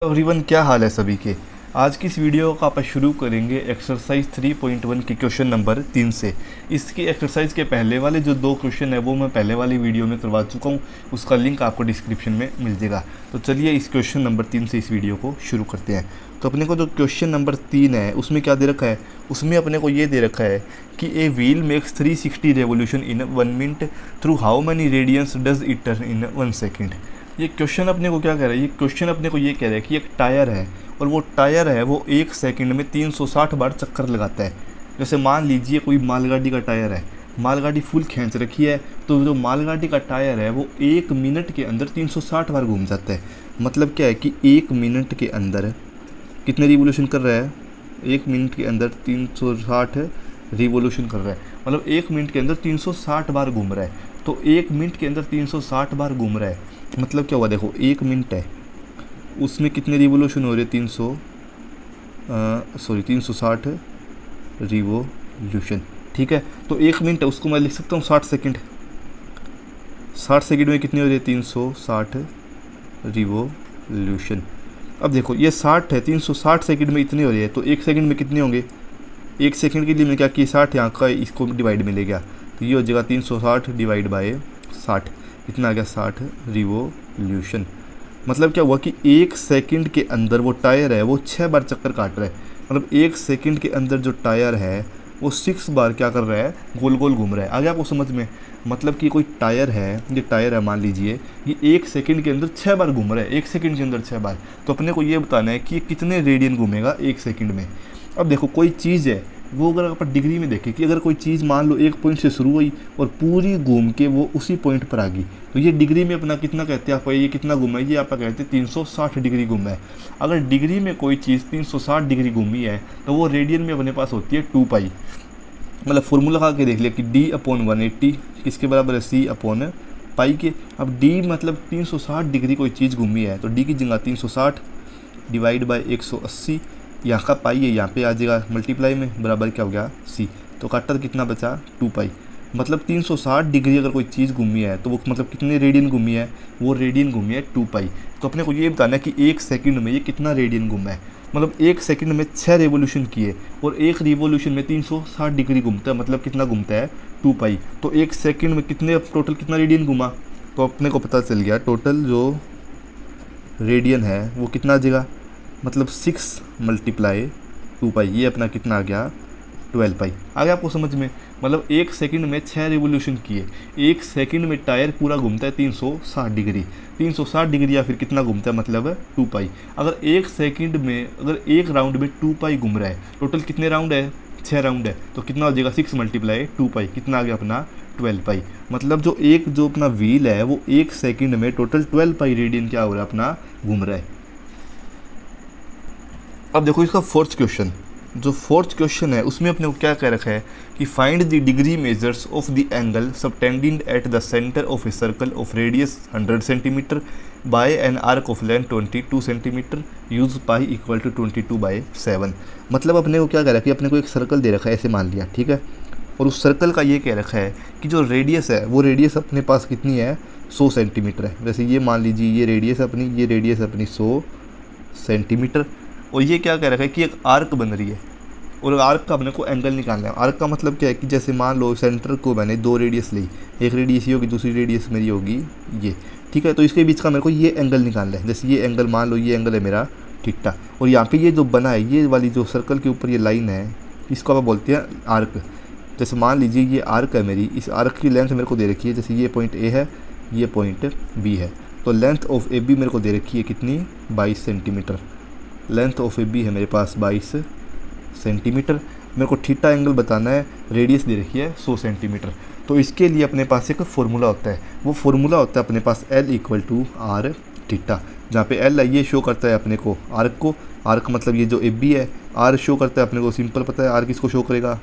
Everyone, क्या हाल है सभी के। आज की इस वीडियो का आप शुरू करेंगे एक्सरसाइज 3.1 के क्वेश्चन नंबर 3 से। इसकी एक्सरसाइज के पहले वाले जो 2 क्वेश्चन है वो मैं पहले वाली वीडियो में करवा चुका हूँ, उसका लिंक आपको डिस्क्रिप्शन में मिल जाएगा। तो चलिए इस क्वेश्चन नंबर 3 से इस वीडियो को शुरू करते हैं। तो अपने को जो क्वेश्चन नंबर 3 है उसमें क्या दे रखा है, उसमें अपने को ये दे रखा है कि a wheel makes 360 revolution in 1 minute through how many radians does it turn in 1 second. ये क्वेश्चन अपने को क्या कह रहा है, ये क्वेश्चन अपने को ये कह रहा है कि एक टायर है और वो टायर है वो 1 सेकंड में 360 बार चक्कर लगाता है। जैसे मान लीजिए कोई मालगाड़ी का टायर है, मालगाड़ी फुल खींच रखी है, तो जो मालगाड़ी का टायर है वो 1 मिनट के अंदर 360 बार घूम जाता है। मतलब क्या है कि 1 मिनट के अंदर कितने रिवोल्यूशन कर रहा है, 1 मिनट के अंदर 360 रिवोल्यूशन कर रहा है। मतलब 1 मिनट के अंदर 360 बार घूम रहा है। तो 1 मिनट के अंदर 360 बार घूम रहा है, मतलब क्या हुआ, देखो 1 मिनट है, उसमें कितने रिवोल्यूशन हो रहे हैं, 360 रिवोल्यूशन। ठीक है, तो 1 मिनट है, उसको मैं लिख सकता हूँ 60 सेकंड। 60 सेकंड में कितनी हो रही है, 360 रिवोल्यूशन। अब देखो ये 60 है, 360 सेकंड में इतनी हो रही है, तो 1 सेकंड में कितनी होंगे। 1 सेकंड के लिए मैं क्या किया, 60 यहाँ का इसको डिवाइड में ले गया, तो ये हो जाएगा 360 डिवाइड बाय 60, इतना आ गया 60 रिवोल्यूशन। मतलब क्या हुआ कि 1 सेकंड के अंदर वो टायर है वो 6 बार चक्कर काट रहा है। मतलब 1 सेकंड के अंदर जो टायर है वो 6 बार क्या कर रहा है, गोल गोल घूम रहा है। आगे आपको समझ में, मतलब कि कोई टायर है, ये टायर है मान लीजिए, ये 1 सेकंड के अंदर 6 बार घूम रहा है, 1 सेकंड के अंदर 6 बार। तो अपने को ये बताना है कि ये कितने रेडियन घूमेगा 1 सेकंड में। अब देखो कोई चीज़ है, वो अगर आप डिग्री में देखें कि अगर कोई चीज़ मान लो एक पॉइंट से शुरू हुई और पूरी घूम के वो उसी पॉइंट पर आ गई, तो ये डिग्री में अपना कितना कहते हैं आप, ये कितना घूमा है, ये आप कहते हैं 360 डिग्री घूमा है। अगर डिग्री में कोई चीज़ 360 डिग्री घूमी है तो वो रेडियन में अपने पास होती है 2 पाई। मतलब फॉर्मूला लगा के देख लिया कि d/180 किसके बराबर है, c/पाई के। अब d मतलब 360 डिग्री कोई चीज़ घूमी है, तो d की जगह 360 डिवाइड बाई 180, यहाँ का पाई है यहाँ पे आ जाएगा मल्टीप्लाई में, बराबर क्या हो गया c। तो काटा कितना बचा 2 पाई। मतलब 360 डिग्री अगर कोई चीज़ घूमी है तो वो मतलब कितने रेडियन घूमी है, वो रेडियन घूमी है 2 पाई। तो अपने को ये बताना है कि 1 सेकंड में ये कितना रेडियन घूमा है। मतलब 1 सेकंड में 6 रिवोल्यूशन किए और एक रिवोल्यूशन में 360 डिग्री घूमता है, मतलब कितना घूमता है 2 पाई। तो 1 सेकंड में कितने टोटल कितना रेडियन घूमा, तो अपने को पता चल गया टोटल जो रेडियन है वो कितना आ जाएगा, मतलब 6 × 2 पाई, ये अपना कितना आ गया 12 पाई। आ गया आपको समझ में। मतलब 1 सेकंड में 6 रिवोल्यूशन किए, 1 सेकंड में टायर पूरा घूमता है 360 डिग्री, 360 डिग्री या फिर कितना घूमता है, मतलब 2 पाई। अगर 1 सेकंड में अगर एक राउंड में 2 पाई घूम रहा है, टोटल कितने राउंड है, 6 राउंड है, तो कितना हो जाएगा 6 × 2 पाई, कितना आ गया अपना 12 पाई। मतलब जो अपना व्हील है वो 1 सेकंड में टोटल 12 पाई रेडियन क्या हो रहा है, अपना घूम रहा है। अब देखो इसका फोर्थ क्वेश्चन, जो फोर्थ क्वेश्चन है उसमें अपने को क्या कह रखा है कि find the degree measures of the angle subtended at the centre of a circle of radius 100 centimetre by an arc of length 22 centimetre use pi = 22/7। मतलब अपने को क्या कह रखा है कि अपने को एक सर्कल दे रखा है, ऐसे मान लिया, ठीक है, और उस सर्कल का ये कह रखा है कि जो रेडियस है वो रेडियस अपने पास कितनी है, 100 सेंटीमीटर है। जैसे ये मान लीजिए ये रेडियस अपनी 100 सेंटीमीटर, और ये क्या कह रखा है कि एक आर्क बन रही है और आर्क का अपने को एंगल निकालना है। आर्क का मतलब क्या है कि जैसे मान लो सेंटर को मैंने 2 रेडियस ली, एक रेडियस ये होगी, दूसरी रेडियस मेरी होगी ये, ठीक है, तो इसके बीच का मेरे को ये एंगल निकालना है। जैसे ये एंगल मान लो, ये एंगल है मेरा थीटा, और यहाँ पे ये जो बना है, ये वाली जो सर्कल के ऊपर ये लाइन है, इसको आप बोलते हैं आर्क। जैसे मान लीजिए ये आर्क है मेरी, इस आर्क की लेंथ मेरे को दे रखी है, जैसे ये पॉइंट ए है, ये पॉइंट बी है, तो लेंथ ऑफ ए बी मेरे को दे रखी है कितनी, 22 centimetre. Length of A B है मेरे पास 22 सेंटीमीटर। मेरे को थीटा एंगल बताना है, रेडियस दे रखी है 100 सेंटीमीटर। तो इसके लिए अपने पास एक फार्मूला होता है, वो फार्मूला होता है अपने पास L = R थीटा, जहाँ पे L है ये शो करता है अपने को आर्क को, आर्क मतलब ये जो ए बी है, R शो करता है अपने को, सिंपल पता है R किसको शो करेगा,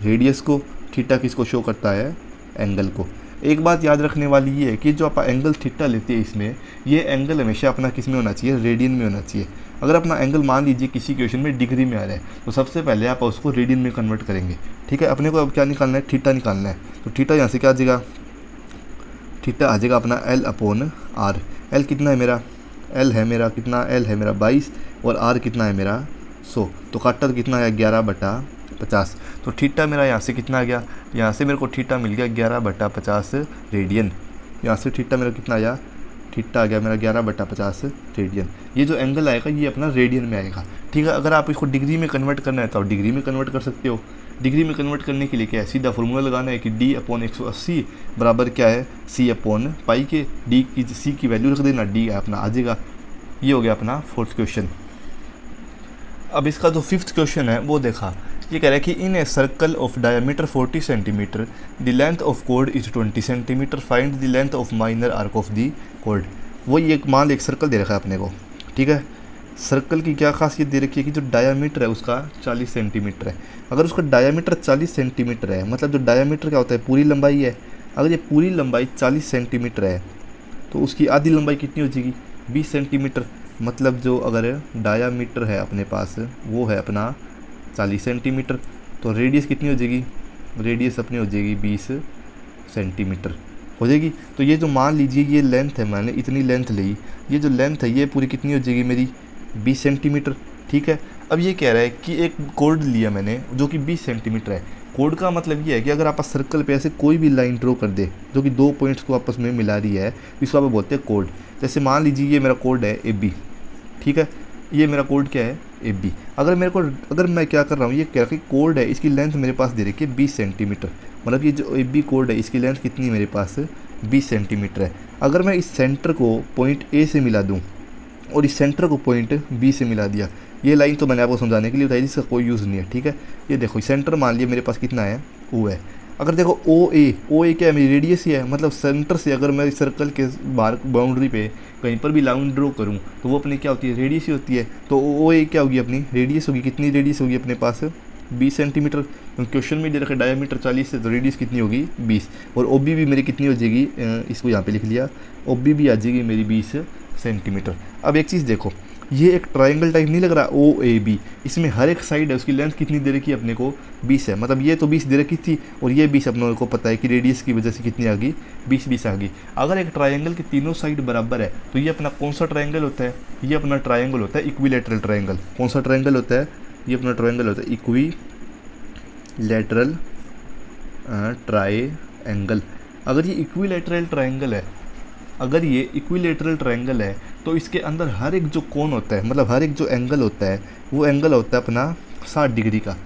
रेडियस को, थीटा किसको शो करता है, एंगल को। एक बात याद रखने वाली ये है कि जो आप एंगल थीटा लेते हैं इसमें, ये एंगल हमेशा अपना किस में होना चाहिए, रेडियन में होना चाहिए। अगर अपना एंगल मान लीजिए किसी क्वेश्चन में डिग्री में आ रहा है, तो सबसे पहले आप उसको रेडियन में कन्वर्ट करेंगे, ठीक है। अपने को अब क्या निकालना है, थीटा निकालना है। तो थीटा यहाँ से क्या आ जाएगा, थीटा आ जाएगा अपना L/R। L कितना है मेरा एल है मेरा कितना, एल है मेरा 22 और आर कितना है मेरा 100। तो काटा तो कितना है 11/50। तो थीटा मेरा यहाँ से कितना आ गया, यहाँ से मेरे को थीटा मिल गया 11/50 रेडियन। यहाँ से थीटा मेरा कितना आया, थीटा आ गया मेरा 11/50 रेडियन। ये जो एंगल आएगा ये अपना रेडियन में आएगा। ठीक है, अगर आप इसको डिग्री में कन्वर्ट करना है तो आप डिग्री में कन्वर्ट कर सकते हो। डिग्री में कन्वर्ट करने के लिए क्या है, सीधा फॉर्मूला लगाना है कि d/180 बराबर क्या है c/पाई के। डी की सी की वैल्यू रख देना, डी अपना आ जाएगा। ये हो गया अपना फोर्थ क्वेश्चन। अब इसका जो फिफ्थ क्वेश्चन है वो देखा, ये कह रहा है कि in a circle of diameter 40 centimetre the length of कोड is 20 centimetre, find the length of minor arc of the कोड। वही एक मान एक सर्कल दे रखा है अपने को। ठीक है, सर्कल की क्या खासियत दे रखी है कि जो डायामीटर है उसका 40 सेंटीमीटर है। अगर उसका डायामीटर 40 सेंटीमीटर है, मतलब जो डायामीटर क्या होता है पूरी लंबाई है। अगर ये पूरी लंबाई 40 सेंटीमीटर है तो उसकी आधी लंबाई कितनी हो जाएगी 20 सेंटीमीटर। मतलब जो अगर डायामीटर है अपने पास वो है अपना 40 सेंटीमीटर, तो रेडियस कितनी हो जाएगी, रेडियस अपनी हो जाएगी 20 सेंटीमीटर हो जाएगी। तो ये जो मान लीजिए ये लेंथ है, मैंने इतनी लेंथ ली, ये जो लेंथ है ये पूरी कितनी हो जाएगी मेरी 20 सेंटीमीटर। ठीक है, अब ये कह रहा है कि एक कोड लिया मैंने जो कि 20 सेंटीमीटर है। कोड का मतलब ये है कि अगर आप सर्कल पे ऐसे कोई भी लाइन ड्रॉ कर दे जो कि दो पॉइंट्स को आपस में मिला रही है, इसको आप बोलते हैं कोड। जैसे मान लीजिए ये मेरा कोड है AB। ठीक है, ये मेरा कोड क्या है AB। अगर मैं क्या कर रहा हूँ, ये कह रहा है कि कोड है, इसकी लेंथ मेरे पास दे रखी है 20 सेंटीमीटर। मतलब ये जो AB कोड है इसकी लेंथ कितनी है मेरे पास 20 सेंटीमीटर है। अगर मैं इस सेंटर को पॉइंट A से मिला दूँ और इस सेंटर को पॉइंट B से मिला दिया, ये लाइन तो मैंने आपको समझाने के लिए बताई, इसका कोई यूज़ नहीं है। ठीक है, ये देखो सेंटर मान लिया मेरे पास कितना है O है। अगर देखो OA क्या है मेरी रेडियस ही है। मतलब सेंटर से अगर मैं सर्कल के बाहर बाउंड्री पे कहीं पर भी लाइन ड्रॉ करूँ तो वो अपनी क्या होती है रेडियस ही होती है। तो OA क्या होगी अपनी रेडियस होगी। कितनी रेडियस होगी अपने पास 20 सेंटीमीटर। क्वेश्चन में दे रखा डायमीटर 40 है तो रेडियस कितनी होगी 20। और OB भी मेरी कितनी हो जाएगी, इसको यहाँ पे लिख लिया, OB भी आ जाएगी मेरी 20 सेंटीमीटर। अब एक चीज़ देखो, ये एक ट्रायंगल टाइप नहीं लग रहा OAB, इसमें हर एक साइड है उसकी लेंथ कितनी दे रखी है अपने को 20 है। मतलब ये तो 20 दे रखी थी और ये 20 अपने को पता है कि रेडियस की वजह से कितनी आ गई 20 आ गई। अगर एक ट्रायंगल की तीनों साइड बराबर है तो ये अपना कौन सा ट्रायंगल होता है, ये अपना ट्रायंगल होता है इक्विलैटरल ट्रायंगल। कौन सा ट्रायंगल होता है, ये अपना ट्रायंगल होता है इक्विलैटरल ट्रायंगल। अगर ये इक्विलैटरल ट्रायंगल है, अगर ये इक्विलैटरल ट्रायंगल है तो इसके अंदर हर एक जो कोण होता है, मतलब हर एक जो एंगल होता है वो एंगल होता है अपना 60 डिग्री का।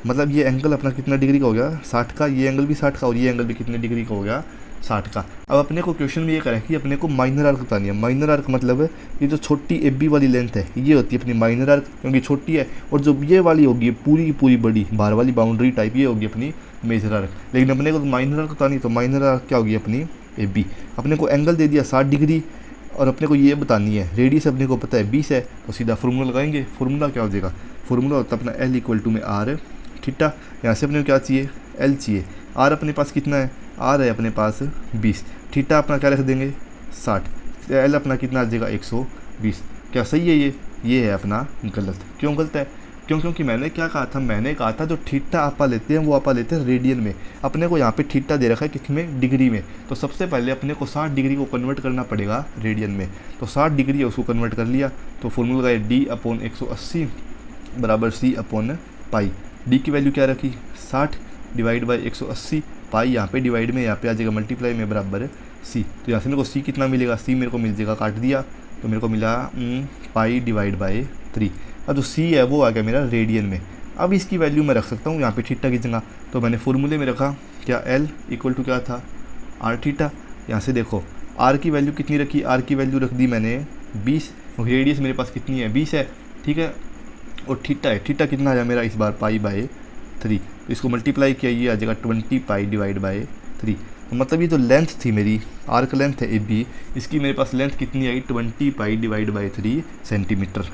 मतलब ये एंगल अपना कितना डिग्री का हो गया 60 का, ये एंगल भी 60 का और ये एंगल भी कितने डिग्री का हो गया 60 का। अब अपने को क्वेश्चन में ये करा है कि अपने को माइनर आर्क बतानी है। माइनर आर्क मतलब ये जो छोटी AB वाली लेंथ है ये होती है अपनी माइनर आर्क, क्योंकि छोटी है। और जो ये वाली होगी पूरी की पूरी बड़ी बाहर वाली बाउंड्री टाइप, ये होगी अपनी मेजर आर्क। लेकिन अपने को माइनर आर्क बतानी, तो माइनर आर्क क्या होगी अपनी AB। अपने को एंगल दे दिया 60 डिग्री और अपने को ये बतानी है रेडियस अपने को पता है 20 है, तो सीधा फार्मूला लगाएंगे। फार्मूला क्या हो जाएगा, फार्मूला होता है अपना L = में R थीटा। यहाँ से अपने को क्या चाहिए L चाहिए। R अपने पास कितना है, R है अपने पास 20, थीटा अपना क्या रख देंगे 60, L अपना कितना आ जाएगा 120। क्या सही है ये है अपना गलत। क्यों गलत है, क्योंकि मैंने क्या कहा था, मैंने कहा था जो थीटा आपा लेते हैं वो आपा लेते हैं रेडियन में। अपने को यहाँ पे थीटा दे रखा है किसमें डिग्री में, तो सबसे पहले अपने को 60 डिग्री को कन्वर्ट करना पड़ेगा रेडियन में। तो 60 डिग्री है उसको कन्वर्ट कर लिया, तो फॉर्मूला है D/180 बराबर C/पाई। डी की वैल्यू क्या रखी 60 डिवाइड बाई 180, पाई यहाँ पे डिवाइड में यहाँ पे आ जाएगा मल्टीप्लाई में बराबर C। तो यहाँ से मेरे को C कितना मिलेगा, C मेरे को मिल जाएगा, काट दिया तो मेरे को मिला पाई डिवाइड बाई 3। अब जो C है वो आ गया मेरा रेडियन में। अब इसकी वैल्यू मैं रख सकता हूँ यहाँ पे थीटा की जगह, तो मैंने फॉर्मूले में रखा क्या L = क्या था R थीटा। यहाँ से देखो R की वैल्यू कितनी रखी, R की वैल्यू रख दी मैंने 20, रेडियस मेरे पास कितनी है 20 है। ठीक है, और थीटा है, थीटा कितना आया मेरा इस बार π/3, तो इसको मल्टीप्लाई किया ये आ जाएगा 20 पाई डिवाइड बाई 3। तो मतलब ये जो लेंथ थी मेरी आर्क लेंथ है AB, इसकी मेरे पास लेंथ कितनी आई 20 पाई डिवाइड बाई 3 सेंटीमीटर।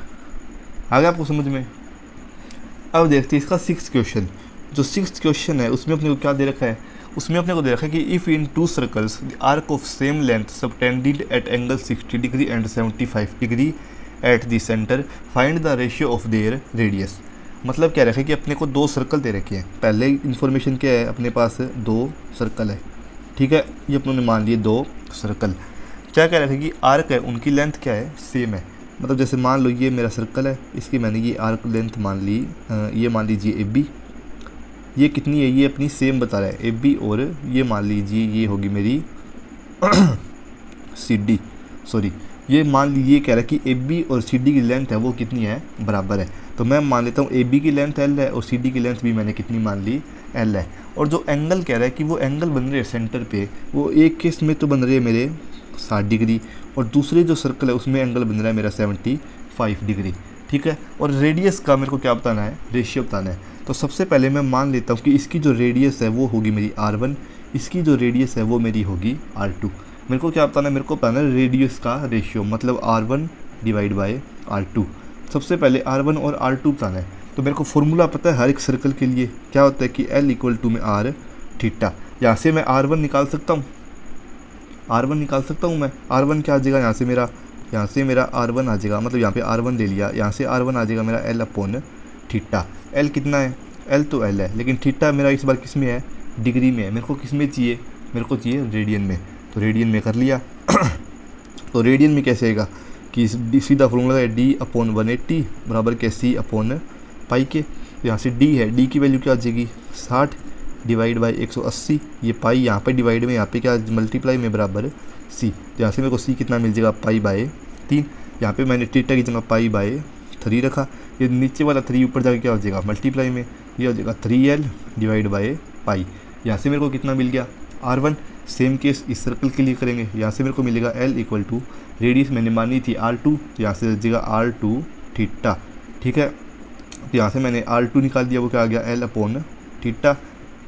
आ गया आपको समझ में। अब देखते हैं इसका 6th क्वेश्चन। जो 6th क्वेश्चन है उसमें अपने को क्या दे रखा है, उसमें अपने को दे रखा है कि if in 2 circles the arc of same length subtended at angle 60 degree and 75 degree at the centre find the ratio of their radius. मतलब क्या रखा है कि अपने को 2 सर्कल दे रखे हैं। पहले इन्फॉर्मेशन क्या है, अपने पास 2 सर्कल है। ठीक है, ये अपने मान लिए 2 सर्कल। क्या कह रखा है कि आर्क है उनकी लेंथ क्या है, सेम है। मतलब जैसे मान लो ये मेरा सर्कल है, इसकी मैंने ये आर्क लेंथ मान ली, ये मान लीजिए ए बी, ये कितनी है, ये अपनी सेम बता रहा है ए बी, और ये मान लीजिए ये होगी मेरी सी डी, सॉरी ये मान लीजिए कह रहा है कि ए बी और सी डी की लेंथ है वो कितनी है, बराबर है। तो मैं मान लेता हूँ ए बी की लेंथ एल है और सी डी की लेंथ भी मैंने कितनी मान ली, एल है। और जो एंगल कह रहा है कि वो एंगल बन रहे हैं सेंटर पे, वो एक केस में तो बन रहे हैं मेरे 60 डिग्री, और दूसरे जो सर्कल है उसमें एंगल बन रहा है मेरा 75 डिग्री, ठीक है। और रेडियस का मेरे को क्या बताना है, रेशियो बताना है। तो सबसे पहले मैं मान लेता हूँ कि इसकी जो रेडियस है वो होगी मेरी R1, इसकी जो रेडियस है वो मेरी होगी R2। मेरे को क्या बताना है, मेरे को बताना है रेडियस का रेशियो, मतलब R1 डिवाइड बाय R2। सबसे पहले R1 और R2 बताना है। तो मेरे को फॉर्मूला पता है हर एक सर्कल के लिए, क्या होता है कि L इक्वल टू में R थीटा। यहाँ से मैं R1 निकाल सकता हूँ, R1 निकाल सकता हूँ मैं। R1 क्या आ जाएगा, यहाँ से मेरा R1 आ जाएगा, मतलब यहाँ पे R1 ले लिया, यहाँ से R1 आ जाएगा मेरा L अपॉन थीटा। L कितना है, L तो L है, लेकिन थीटा मेरा इस बार किस में है, डिग्री में है। मेरे को किस में चाहिए, मेरे को चाहिए रेडियन में, तो रेडियन में कर लिया। तो रेडियन में कैसे आएगा कि सीधा फॉर्मूला है D अपॉन 180 बराबर के C अपॉन पाई के। तो यहाँ से D है, D की वैल्यू क्या आ जाएगी 60 डिवाइड बाई 180, ये पाई यहाँ पे डिवाइड में, यहाँ पे क्या मल्टीप्लाई में बराबर C। तो यहाँ से मेरे को C कितना मिल जाएगा, पाई बाय 3। यहाँ पे मैंने थीटा की जगह पाई बाय 3 रखा, ये नीचे वाला 3 ऊपर जाके क्या हो जाएगा मल्टीप्लाई में, ये हो जाएगा 3L डिवाइड बाय पाई। यहाँ से मेरे को कितना मिल गया R1। सेम केस इस सर्कल के लिए करेंगे, यहाँ से मेरे को मिलेगा L इक्वल टू रेडियस मैंने मानी थी R2, तो यहाँ से हो जाएगा R2 थीटा, ठीक है। तो यहाँ से मैंने R2 निकाल दिया, वो क्या आ गया L अपॉन थीटा।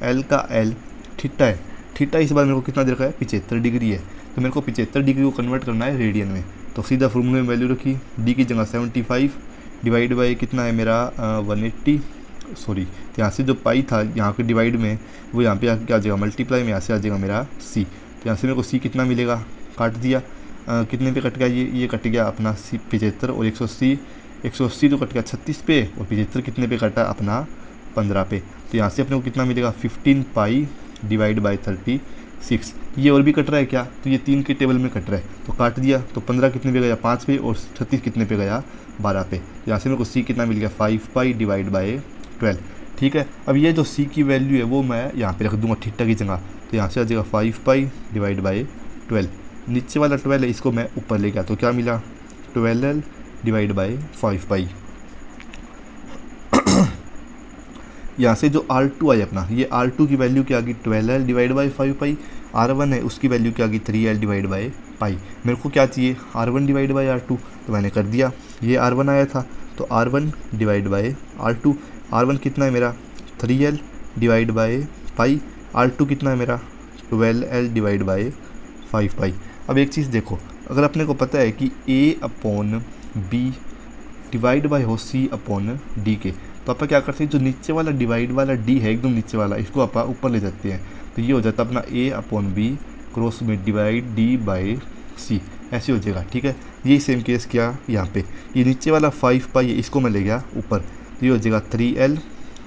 L का L थीटा है, थीटा इस बार मेरे को कितना दे रखा है 75 डिग्री है, तो मेरे को 75 डिग्री को कन्वर्ट करना है रेडियन में। तो सीधा फॉर्मूले में वैल्यू रखी, D की जगह 75 डिवाइड बाई कितना है मेरा 180, सॉरी तो यहाँ से जो पाई था यहाँ के डिवाइड में, वो यहाँ पे क्या आ जाएगा मल्टीप्लाई में, यहाँ से आ जाएगा मेरा C। तो यहाँ से मेरे को C कितना मिलेगा, काट दिया, कितने पे कट गया, ये कट गया अपना 75 और 180 तो कट गया 36 पे, और 75 कितने पे कटा अपना 15 पे। तो यहाँ से अपने को कितना मिलेगा 15 पाई डिवाइड बाई 36। ये और भी कट रहा है क्या, तो ये 3 के टेबल में कट रहा है, तो काट दिया। तो 15 कितने पे गया 5 पे, और 36 कितने पे गया 12 पे। तो यहाँ से मेरे को C कितना मिल गया 5 पाई डिवाइड बाई 12, ठीक है। अब ये जो C की वैल्यू है वो मैं यहाँ पे रख दूंगा थीटा की जगह, तो यहाँ से आ जाएगा 5 पाई डिवाइड बाई 12। नीचे वाला 12 है, इसको मैं ऊपर ले गया, तो क्या मिला 12L डिवाइड बाई 5 पाई। यहाँ से जो R2 आया अपना, ये R2 की वैल्यू क्या आ गई 12L divide by 5 pi. R1 है उसकी वैल्यू क्या आ गई 3L डिवाइड बाई पाई। मेरे को क्या चाहिए R1 डिवाइड बाई R2, तो मैंने कर दिया, ये R1 आया था, तो R1 divide by R2। R1 कितना है मेरा 3L divide by pi, R2 कितना है मेरा 12L डिवाइड बाई 5 पाई। अब एक चीज़ देखो, अगर अपने को पता है कि A upon B divide by हो C अपॉन D के, तो आप क्या करते हैं, जो नीचे वाला डिवाइड वाला D है एकदम नीचे वाला, इसको आप ऊपर ले जाते हैं, तो ये हो जाता है अपना A अपॉन B क्रॉस में डिवाइड D बाई C, ऐसे हो जाएगा, ठीक है। यही सेम केस किया यहाँ पे, ये नीचे वाला 5 पाई है, इसको मैं ले गया ऊपर, तो ये हो जाएगा 3L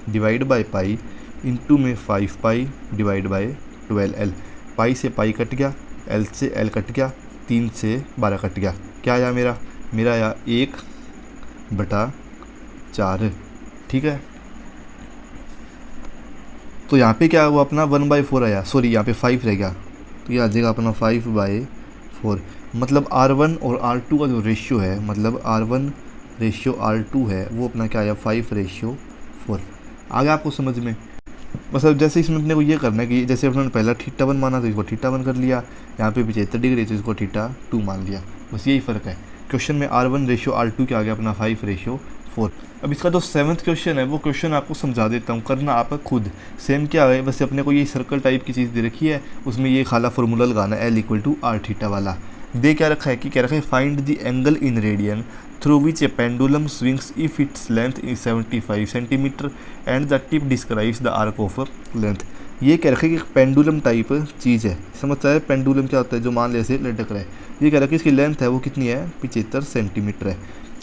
divide by pi into में 5 पाई डिवाइड बाई 12L। पाई से पाई कट गया, L से L कट गया, 3 से 12 कट गया, क्या आया मेरा आया 1/4, ठीक है। तो यहाँ पे क्या हुआ अपना 1/4 आया, सॉरी यहाँ पे 5 रह गया, तो ये आ जाएगा अपना 5/4। मतलब R1 और R2 का जो रेशियो है, मतलब R1 रेशियो R2 है, वो अपना क्या आया 5/4। आ गया आपको समझ में। मतलब जैसे इसमें अपने को ये करना है कि जैसे अपने पहला थीटा 1 माना तो इसको थीटा 1 कर लिया, यहाँ पे 75 डिग्री तो इसको थीटा 2 मान लिया, बस यही फ़र्क है। क्वेश्चन में R1 रेशियो R2 क्या आ गया अपना 5/4। अब इसका जो 7th क्वेश्चन है वो क्वेश्चन आपको समझा देता हूँ, करना आप खुद। सेम क्या है, बस अपने को ये सर्कल टाइप की चीज़ दे रखी है, उसमें ये खाला फॉर्मूला लगाना है L equal to R theta वाला। दे क्या रखा है कि क्या रखा है, find the angle in radian through which a pendulum swings if its length is 75 centimetre and the tip describes the arc of length. ये कह रखा है कि पेंडुलम टाइप चीज़ है, समझता है पेंडुलम क्या होता है, जो मान ले ऐसे लटक रहा है। ये कह रहा है कि इसकी लेंथ है वो कितनी है 75 सेंटीमीटर है।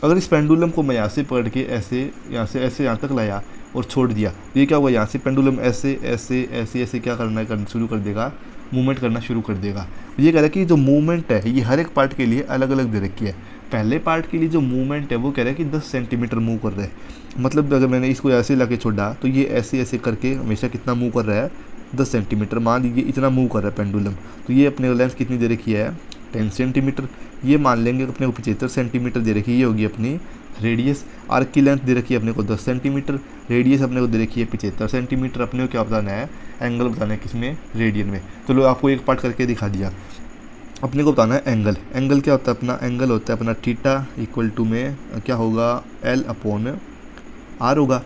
अगर इस पेंडुलम को मैं यहाँ से पकड़ के ऐसे यहाँ से ऐसे यहाँ तक लाया और छोड़ दिया, तो ये क्या हुआ, यहाँ से पेंडुलम ऐसे ऐसे ऐसे ऐसे क्या करना शुरू कर देगा, मूवमेंट करना शुरू कर देगा। ये कह रहा है कि जो मूवमेंट है ये हर एक पार्ट के लिए अलग अलग दे रखी है। पहले पार्ट के लिए जो मूवमेंट है वो कह रहा है कि 10 सेंटीमीटर मूव कर रहा है। मतलब अगर मैंने इसको ऐसे ला के छोड़ा तो ये ऐसे ऐसे करके हमेशा कितना मूव कर रहा है, 10 सेंटीमीटर। मान लीजिए इतना मूव कर रहा है पेंडुलम, तो ये अपने लेंथ कितनी दे रखी है, 10 सेंटीमीटर। ये मान लेंगे अपने को 75 सेंटीमीटर दे रखी है, ये होगी अपनी रेडियस। आर्क की लेंथ दे रखी है अपने को 10 सेंटीमीटर, रेडियस अपने को दे रखी है 75 सेंटीमीटर। अपने को क्या बताना है, एंगल बताना है किसमें, रेडियन में। चलो आपको एक पार्ट करके दिखा दिया। अपने को बताना है एंगल। एंगल क्या होता है अपना, एंगल होता है अपना थीटा इक्वल टू में क्या होगा, एल अपॉन आर होगा,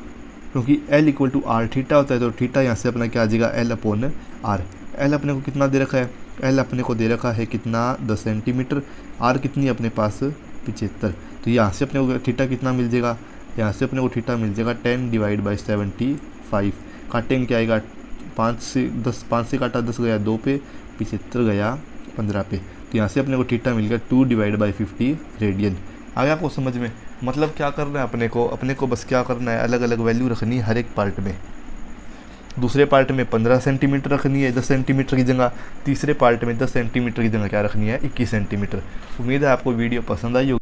क्योंकि L equal to R theta होता है। तो थीटा यहाँ से अपना क्या आ जाएगा, एल अपॉन आर। एल अपने को कितना दे रखा है, एल अपने को दे रखा है कितना, 10 सेंटीमीटर। आर कितनी है अपने पास, 75। तो यहाँ से अपने को थीटा कितना मिल जाएगा, यहाँ से अपने को थीटा मिल जाएगा 10 डिवाइड बाई 75। काटेंगे क्या आएगा, 5 से काटा 10 गया 2 पे, 75 गया 15 पे। तो यहाँ से अपने को थीटा मिल गया 2 डिवाइड बाई 50 रेडियन। आ गया आपको समझ में। मतलब क्या करना है अपने को बस क्या करना है, अलग अलग वैल्यू रखनी है हर एक पार्ट में। दूसरे पार्ट में 15 सेंटीमीटर रखनी है 10 सेंटीमीटर की जगह, तीसरे पार्ट में 10 सेंटीमीटर की जगह क्या रखनी है, 21 सेंटीमीटर। उम्मीद है आपको वीडियो पसंद आई होगी।